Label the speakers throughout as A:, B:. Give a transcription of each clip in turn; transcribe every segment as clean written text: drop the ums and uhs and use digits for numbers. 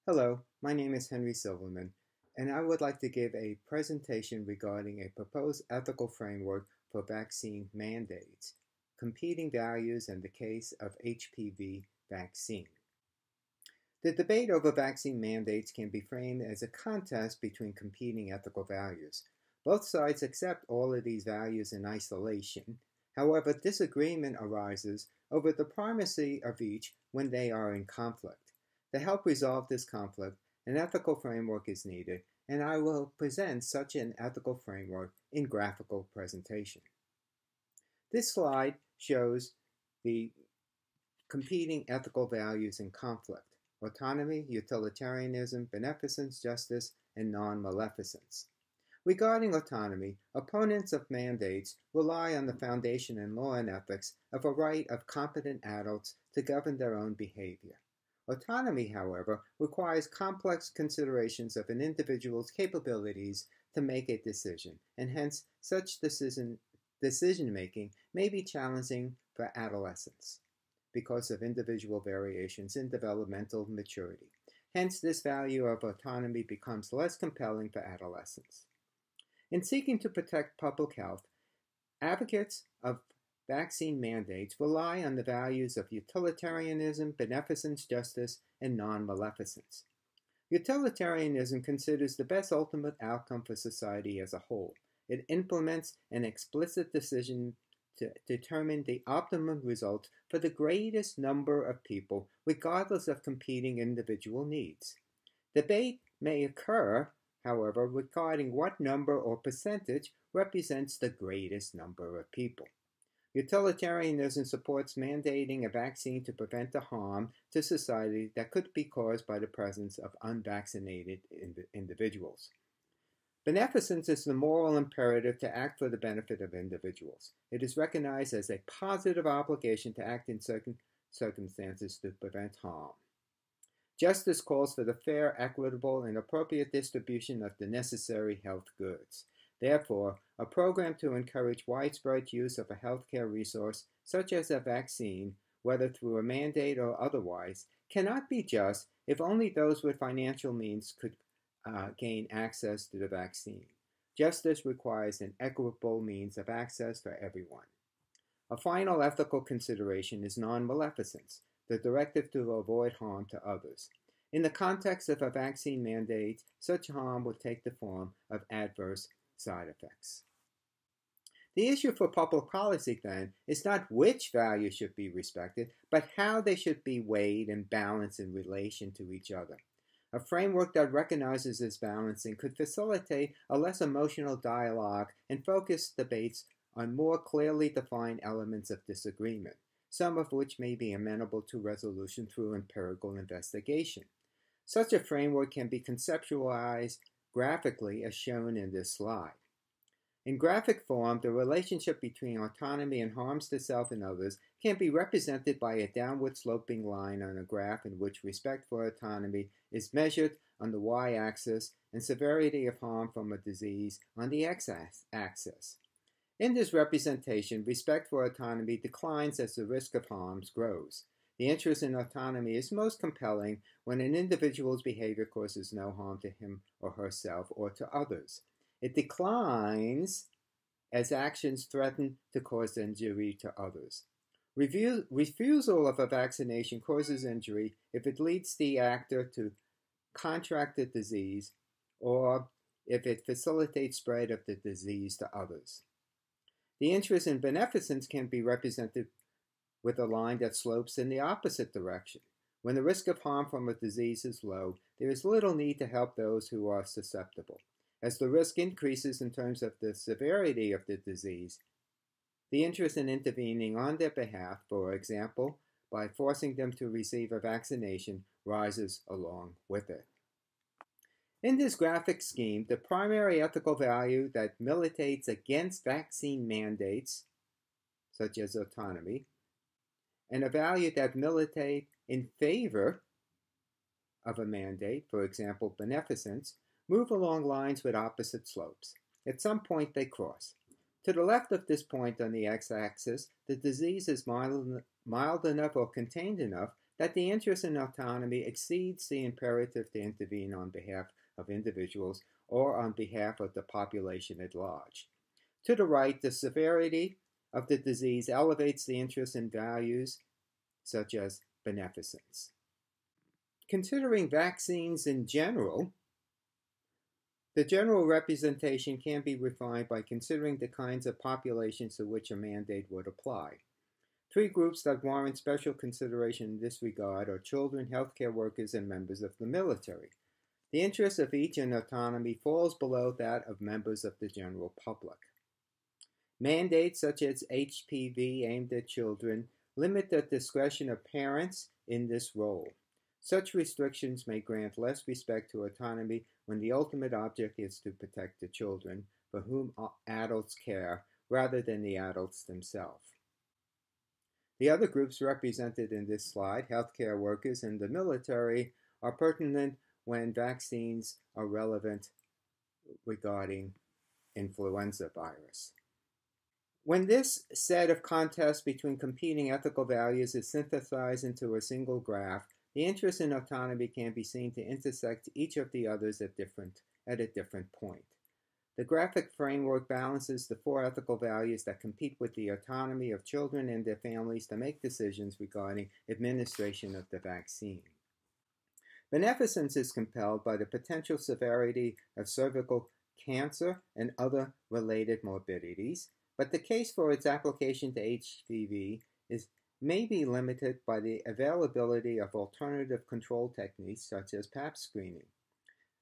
A: Hello, my name is Henry Silverman, and I would like to give a presentation regarding a proposed ethical framework for vaccine mandates, competing values in the case of HPV vaccine. The debate over vaccine mandates can be framed as a contest between competing ethical values. Both sides accept all of these values in isolation. However, disagreement arises over the primacy of each when they are in conflict. To help resolve this conflict, an ethical framework is needed, and I will present such an ethical framework in graphical presentation. This slide shows the competing ethical values in conflict: autonomy, utilitarianism, beneficence, justice, and non-maleficence. Regarding autonomy, opponents of mandates rely on the foundation in law and ethics of a right of competent adults to govern their own behavior. Autonomy, however, requires complex considerations of an individual's capabilities to make a decision, and hence such decision-making may be challenging for adolescents because of individual variations in developmental maturity. Hence, this value of autonomy becomes less compelling for adolescents. In seeking to protect public health, advocates of vaccine mandates rely on the values of utilitarianism, beneficence, justice, and non-maleficence. Utilitarianism considers the best ultimate outcome for society as a whole. It implements an explicit decision to determine the optimum result for the greatest number of people, regardless of competing individual needs. Debate may occur, however, regarding what number or percentage represents the greatest number of people. Utilitarianism supports mandating a vaccine to prevent the harm to society that could be caused by the presence of unvaccinated individuals. Beneficence is the moral imperative to act for the benefit of individuals. It is recognized as a positive obligation to act in certain circumstances to prevent harm. Justice calls for the fair, equitable, and appropriate distribution of the necessary health goods. Therefore, a program to encourage widespread use of a healthcare resource, such as a vaccine, whether through a mandate or otherwise, cannot be just if only those with financial means could gain access to the vaccine. Justice requires an equitable means of access for everyone. A final ethical consideration is non-maleficence, the directive to avoid harm to others. In the context of a vaccine mandate, such harm would take the form of adverse side effects. The issue for public policy, then, is not which values should be respected, but how they should be weighed and balanced in relation to each other. A framework that recognizes this balancing could facilitate a less emotional dialogue and focus debates on more clearly defined elements of disagreement, some of which may be amenable to resolution through empirical investigation. Such a framework can be conceptualized graphically as shown in this slide. In graphic form, the relationship between autonomy and harms to self and others can be represented by a downward sloping line on a graph in which respect for autonomy is measured on the y-axis and severity of harm from a disease on the x-axis. In this representation, respect for autonomy declines as the risk of harms grows. The interest in autonomy is most compelling when an individual's behavior causes no harm to him or herself or to others. It declines as actions threaten to cause injury to others. Refusal of a vaccination causes injury if it leads the actor to contract the disease or if it facilitates spread of the disease to others. The interest in beneficence can be represented with a line that slopes in the opposite direction. When the risk of harm from a disease is low, there is little need to help those who are susceptible. As the risk increases in terms of the severity of the disease, the interest in intervening on their behalf, for example, by forcing them to receive a vaccination, rises along with it. In this graphic scheme, the primary ethical value that militates against vaccine mandates, such as autonomy, and a value that militate in favor of a mandate, for example, beneficence, move along lines with opposite slopes. At some point, they cross. To the left of this point on the x-axis, the disease is mild enough or contained enough that the interest in autonomy exceeds the imperative to intervene on behalf of individuals or on behalf of the population at large. To the right, the severity of the disease elevates the interest in values such as beneficence. Considering vaccines in general, the general representation can be refined by considering the kinds of populations to which a mandate would apply. Three groups that warrant special consideration in this regard are children, healthcare workers, and members of the military. The interest of each in autonomy falls below that of members of the general public. Mandates such as HPV aimed at children limit the discretion of parents in this role. Such restrictions may grant less respect to autonomy when the ultimate object is to protect the children for whom adults care rather than the adults themselves. The other groups represented in this slide, healthcare workers and the military, are pertinent when vaccines are relevant regarding influenza virus. When this set of contests between competing ethical values is synthesized into a single graph, the interest in autonomy can be seen to intersect each of the others at a different point. The graphic framework balances the four ethical values that compete with the autonomy of children and their families to make decisions regarding administration of the vaccine. Beneficence is compelled by the potential severity of cervical cancer and other related morbidities, but the case for its application to HPV may be limited by the availability of alternative control techniques such as Pap screening.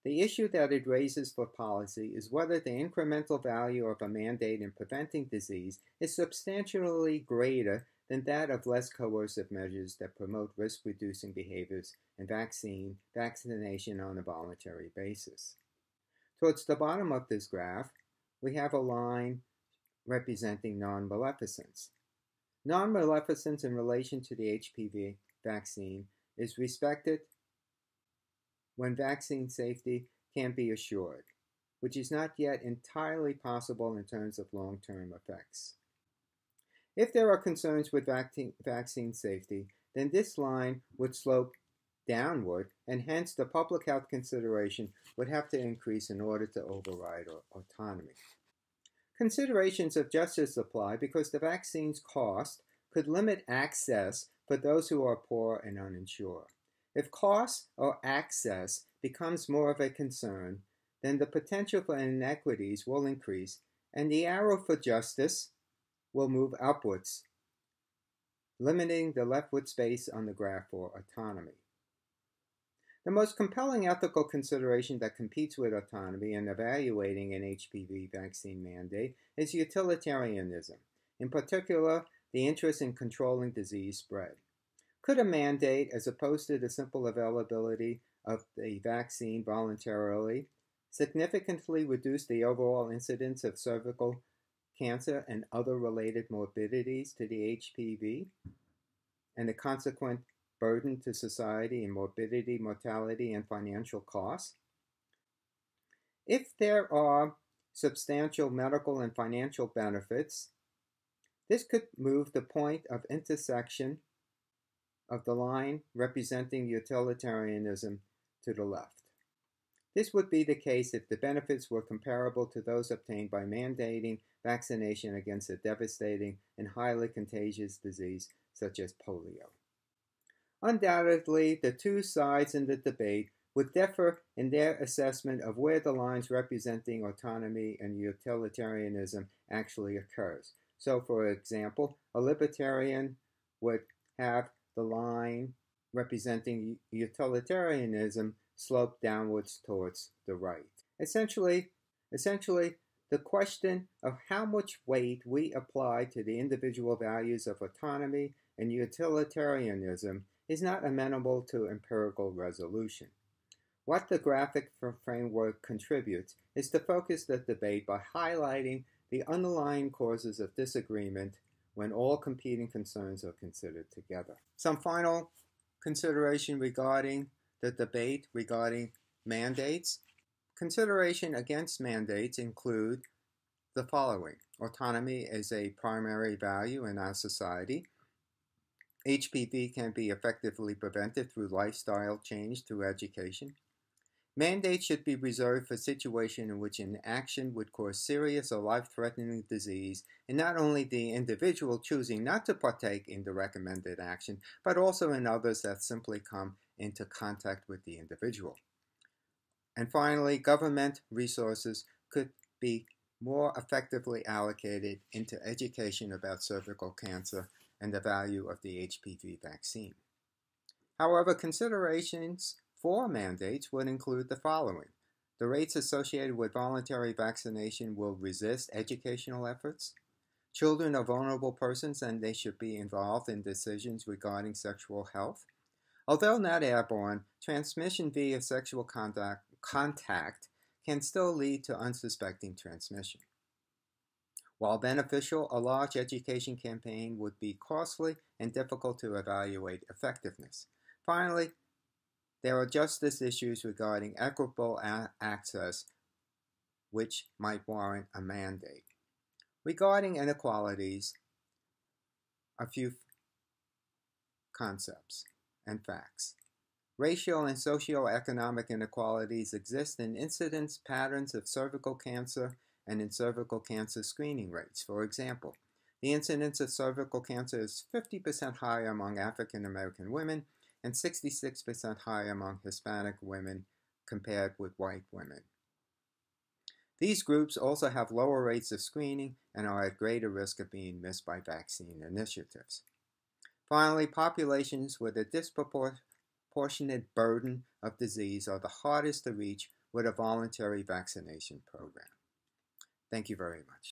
A: The issue that it raises for policy is whether the incremental value of a mandate in preventing disease is substantially greater than that of less coercive measures that promote risk-reducing behaviors and vaccination on a voluntary basis. Towards the bottom of this graph, we have a line representing non-maleficence. Non-maleficence in relation to the HPV vaccine is respected when vaccine safety can be assured, which is not yet entirely possible in terms of long-term effects. If there are concerns with vaccine safety, then this line would slope downward, and hence the public health consideration would have to increase in order to override autonomy. Considerations of justice apply because the vaccine's cost could limit access for those who are poor and uninsured. If cost or access becomes more of a concern, then the potential for inequities will increase and the arrow for justice will move upwards, limiting the leftward space on the graph for autonomy. The most compelling ethical consideration that competes with autonomy in evaluating an HPV vaccine mandate is utilitarianism, in particular, the interest in controlling disease spread. Could a mandate, as opposed to the simple availability of the vaccine voluntarily, significantly reduce the overall incidence of cervical cancer and other related morbidities to the HPV, and the consequent burden to society in morbidity, mortality, and financial costs? If there are substantial medical and financial benefits, this could move the point of intersection of the line representing utilitarianism to the left. This would be the case if the benefits were comparable to those obtained by mandating vaccination against a devastating and highly contagious disease such as polio. Undoubtedly, the two sides in the debate would differ in their assessment of where the lines representing autonomy and utilitarianism actually occurs. So, for example, a libertarian would have the line representing utilitarianism slope downwards towards the right. Essentially, the question of how much weight we apply to the individual values of autonomy and utilitarianism is not amenable to empirical resolution. What the graphic framework contributes is to focus the debate by highlighting the underlying causes of disagreement when all competing concerns are considered together. Some final consideration regarding the debate regarding mandates. Consideration against mandates include the following. Autonomy is a primary value in our society. HPV can be effectively prevented through lifestyle change through education. Mandates should be reserved for situations in which inaction would cause serious or life-threatening disease, and not only the individual choosing not to partake in the recommended action, but also in others that simply come into contact with the individual. And finally, government resources could be more effectively allocated into education about cervical cancer and the value of the HPV vaccine. However, considerations for mandates would include the following. The rates associated with voluntary vaccination will resist educational efforts. Children are vulnerable persons and they should be involved in decisions regarding sexual health. Although not airborne, transmission via sexual contact can still lead to unsuspecting transmission. While beneficial, a large education campaign would be costly and difficult to evaluate effectiveness. Finally, there are justice issues regarding equitable access which might warrant a mandate. Regarding inequalities, a few concepts and facts. Racial and socioeconomic inequalities exist in incidence patterns of cervical cancer and in cervical cancer screening rates. For example, the incidence of cervical cancer is 50% higher among African American women and 66% higher among Hispanic women compared with white women. These groups also have lower rates of screening and are at greater risk of being missed by vaccine initiatives. Finally, populations with a disproportionate burden of disease are the hardest to reach with a voluntary vaccination program. Thank you very much.